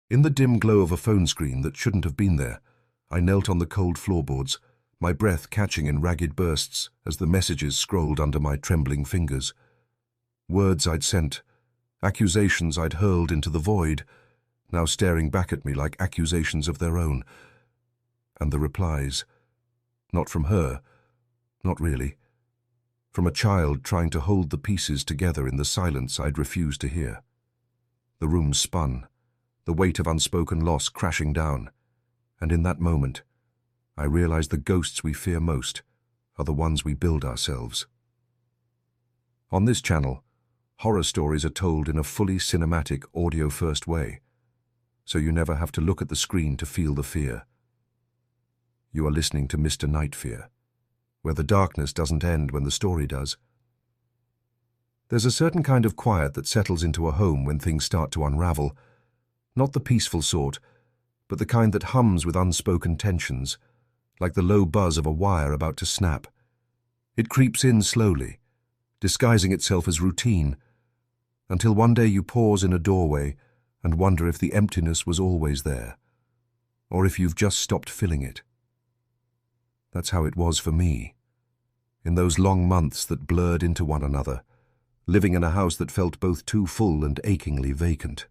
In the dim glow of a phone screen that shouldn't have been there, I knelt on the cold floorboards, my breath catching in ragged bursts as the messages scrolled under my trembling fingers. Words I'd sent, accusations I'd hurled into the void, now staring back at me like accusations of their own. And the replies. Not from her, not really. From a child trying to hold the pieces together in the silence I'd refused to hear. The room spun, the weight of unspoken loss crashing down, and in that moment, I realized the ghosts we fear most are the ones we build ourselves. On this channel, horror stories are told in a fully cinematic, audio-first way, so you never have to look at the screen to feel the fear. You are listening to mrnightfear, where the darkness doesn't end when the story does. There's a certain kind of quiet that settles into a home when things start to unravel, not the peaceful sort, but the kind that hums with unspoken tensions, like the low buzz of a wire about to snap. It creeps in slowly, disguising itself as routine, until one day you pause in a doorway and wonder if the emptiness was always there, or if you've just stopped filling it. That's how it was for me, in those long months that blurred into one another, living in a house that felt both too full and achingly vacant.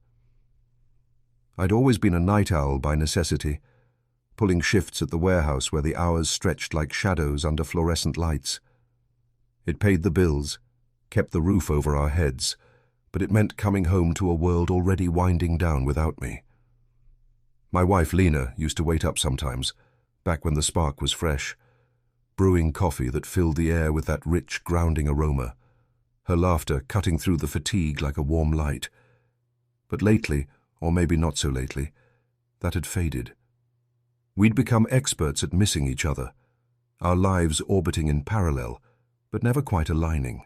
I'd always been a night owl by necessity, pulling shifts at the warehouse where the hours stretched like shadows under fluorescent lights. It paid the bills, kept the roof over our heads, but it meant coming home to a world already winding down without me. My wife Lena used to wait up sometimes, back when the spark was fresh, brewing coffee that filled the air with that rich, grounding aroma, her laughter cutting through the fatigue like a warm light. But lately, or maybe not so lately, that had faded. We'd become experts at missing each other, our lives orbiting in parallel, but never quite aligning.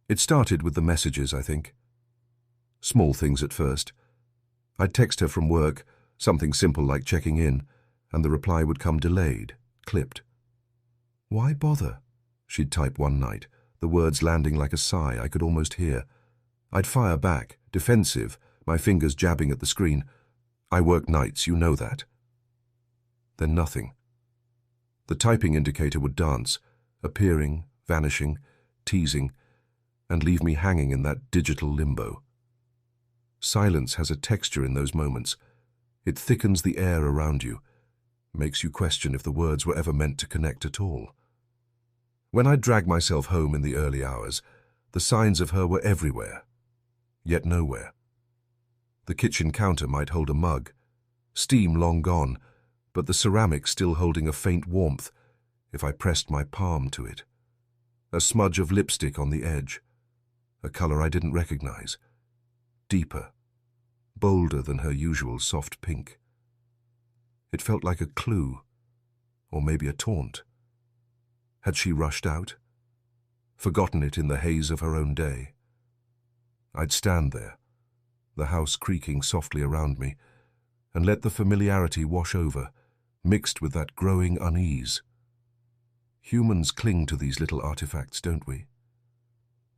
It started with the messages, I think. Small things at first. I'd text her from work, something simple like checking in, and the reply would come delayed, clipped. "Why bother?" she'd type one night, the words landing like a sigh I could almost hear. I'd fire back, defensive, my fingers jabbing at the screen. "I work nights, you know that." Then nothing. The typing indicator would dance, appearing, vanishing, teasing, and leave me hanging in that digital limbo. Silence has a texture in those moments. It thickens the air around you, makes you question if the words were ever meant to connect at all. When I'd drag myself home in the early hours, the signs of her were everywhere, yet nowhere. The kitchen counter might hold a mug, steam long gone, but the ceramic still holding a faint warmth if I pressed my palm to it. A smudge of lipstick on the edge, a color I didn't recognize, deeper, bolder than her usual soft pink. It felt like a clue, or maybe a taunt. Had she rushed out, forgotten it in the haze of her own day? I'd stand there, the house creaking softly around me, and let the familiarity wash over, mixed with that growing unease. Humans cling to these little artifacts, don't we?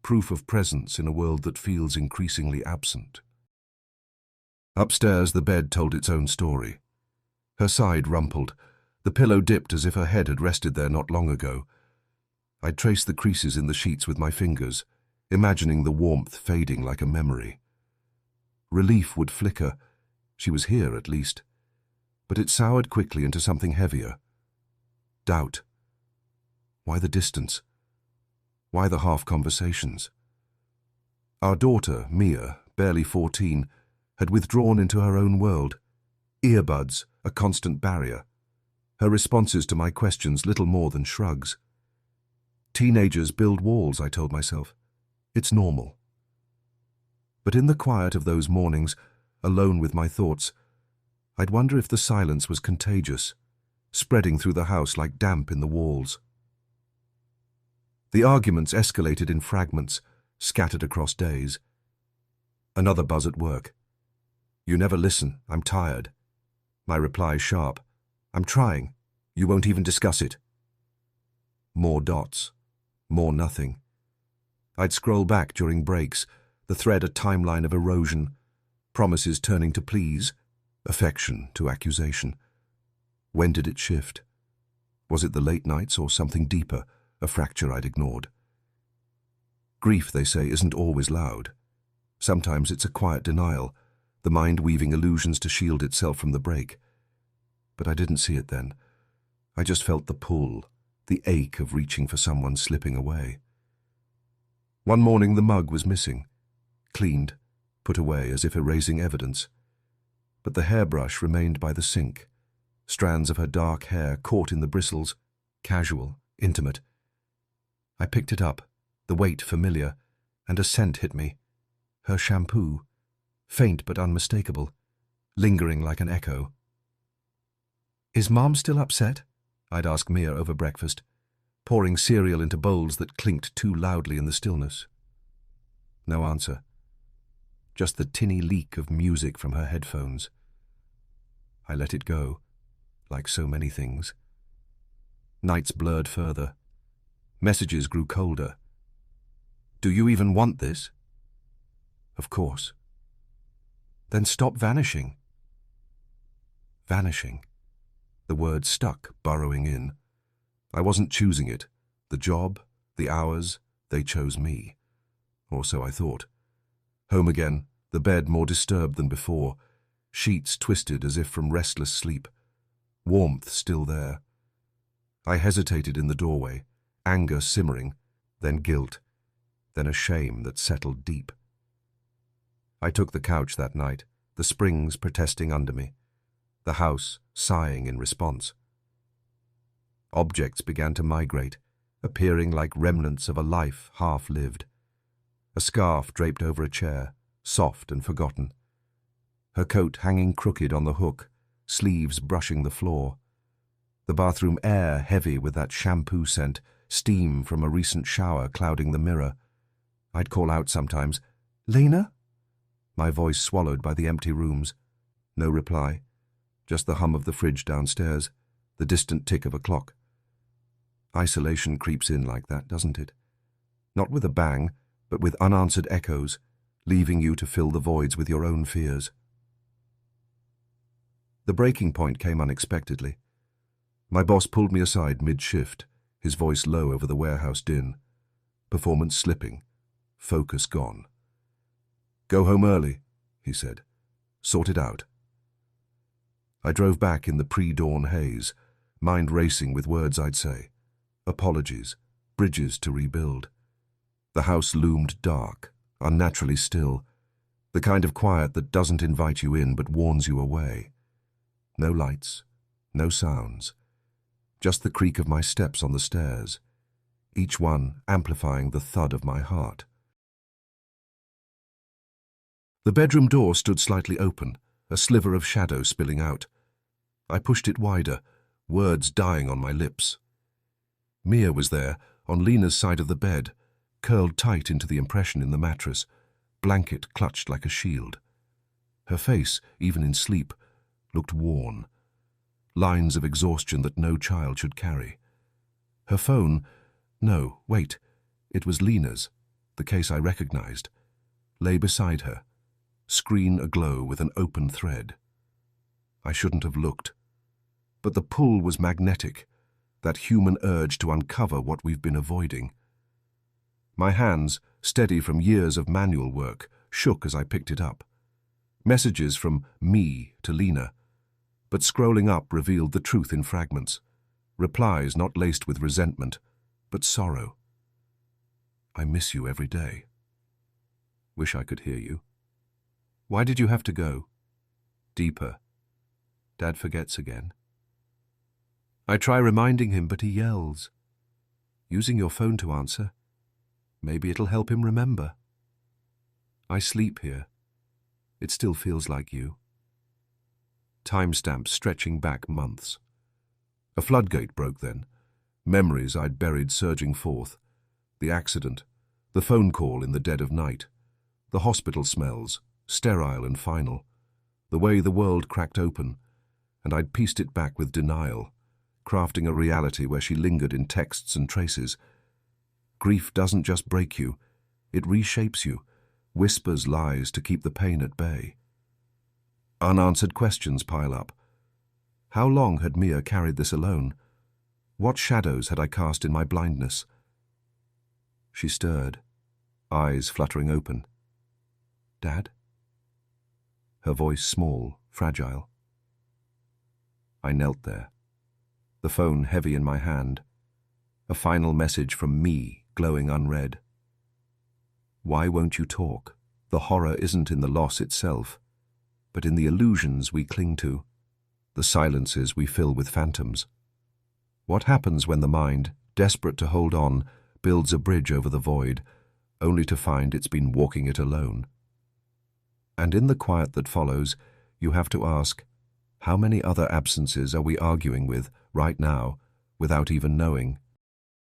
Proof of presence in a world that feels increasingly absent. Upstairs, the bed told its own story. Her side rumpled, the pillow dipped as if her head had rested there not long ago. I traced the creases in the sheets with my fingers, imagining the warmth fading like a memory. Relief would flicker. She was here, at least. But it soured quickly into something heavier. Doubt. Why the distance? Why the half-conversations? Our daughter, Mia, barely 14, had withdrawn into her own world. Earbuds, a constant barrier. Her responses to my questions little more than shrugs. Teenagers build walls, I told myself. It's normal. But in the quiet of those mornings, alone with my thoughts, I'd wonder if the silence was contagious, spreading through the house like damp in the walls. The arguments escalated in fragments, scattered across days. Another buzz at work. "You never listen, I'm tired." My reply sharp. "I'm trying. You won't even discuss it." More dots. More nothing. I'd scroll back during breaks, the thread a timeline of erosion. promises turning to pleas, affection to accusation. When did it shift? Was it the late nights or something deeper, a fracture I'd ignored? Grief, they say, isn't always loud. Sometimes it's a quiet denial, the mind weaving illusions to shield itself from the break. But I didn't see it then. I just felt the pull, the ache of reaching for someone slipping away. One morning the mug was missing, cleaned, put away as if erasing evidence. But the hairbrush remained by the sink, strands of her dark hair caught in the bristles, casual, intimate. I picked it up, the weight familiar, and a scent hit me. Her shampoo, faint but unmistakable, lingering like an echo. "Is Mom still upset?" I'd ask Mia over breakfast, pouring cereal into bowls that clinked too loudly in the stillness. No answer. Just the tinny leak of music from her headphones. I let it go, like so many things. Nights blurred further. Messages grew colder. "Do you even want this?" "Of course." "Then stop vanishing." Vanishing. The word stuck, burrowing in. I wasn't choosing it. The job, the hours, they chose me. Or so I thought. Home again, the bed more disturbed than before, sheets twisted as if from restless sleep. Warmth still there. I hesitated in the doorway, anger simmering, then guilt, then a shame that settled deep. I took the couch that night, the springs protesting under me, the house sighing in response. Objects began to migrate, appearing like remnants of a life half-lived. A scarf draped over a chair, soft and forgotten. Her coat hanging crooked on the hook, sleeves brushing the floor. The bathroom air heavy with that shampoo scent, steam from a recent shower clouding the mirror. I'd call out sometimes, "Lena?" My voice swallowed by the empty rooms. No reply, just the hum of the fridge downstairs, the distant tick of a clock. Isolation creeps in like that, doesn't it? Not with a bang, but with unanswered echoes, leaving you to fill the voids with your own fears. The breaking point came unexpectedly. My boss pulled me aside mid-shift, his voice low over the warehouse din. Performance slipping, focus gone. "Go home early," he said. "Sort it out." I drove back in the pre-dawn haze, mind racing with words I'd say. Apologies, bridges to rebuild. The house loomed dark, unnaturally still, the kind of quiet that doesn't invite you in but warns you away. No lights, no sounds, just the creak of my steps on the stairs, each one amplifying the thud of my heart. The bedroom door stood slightly open, a sliver of shadow spilling out. I pushed it wider, words dying on my lips. Mia was there, on Lena's side of the bed, curled tight into the impression in the mattress, blanket clutched like a shield. Her face, even in sleep, looked worn. Lines of exhaustion that no child should carry. Her phone, no, wait, it was Lena's, the case I recognized, lay beside her, screen aglow with an open thread. I shouldn't have looked. But the pull was magnetic, that human urge to uncover what we've been avoiding. My hands, steady from years of manual work, shook as I picked it up. Messages from me to Lena, but scrolling up revealed the truth in fragments. Replies not laced with resentment, but sorrow. "I miss you every day. Wish I could hear you. Why did you have to go?" Deeper. Dad forgets again. I try reminding him, but he yells. Using your phone to answer. Maybe it'll help him remember. I sleep here. It still feels like you. Timestamps stretching back months. A floodgate broke then. Memories I'd buried surging forth. The accident, the phone call in the dead of night, the hospital smells, sterile and final, the way the world cracked open, and I'd pieced it back with denial, crafting a reality where she lingered in texts and traces. Grief doesn't just break you, it reshapes you, whispers lies to keep the pain at bay. Unanswered questions pile up. How long had Mia carried this alone? What shadows had I cast in my blindness? She stirred, eyes fluttering open. "Dad?" Her voice small, fragile. I knelt there, the phone heavy in my hand, a final message from me glowing unread. Why won't you talk? The horror isn't in the loss itself, but in the illusions we cling to, the silences we fill with phantoms. What happens when the mind, desperate to hold on, builds a bridge over the void, only to find it's been walking it alone? And in the quiet that follows, you have to ask, how many other absences are we arguing with right now without even knowing?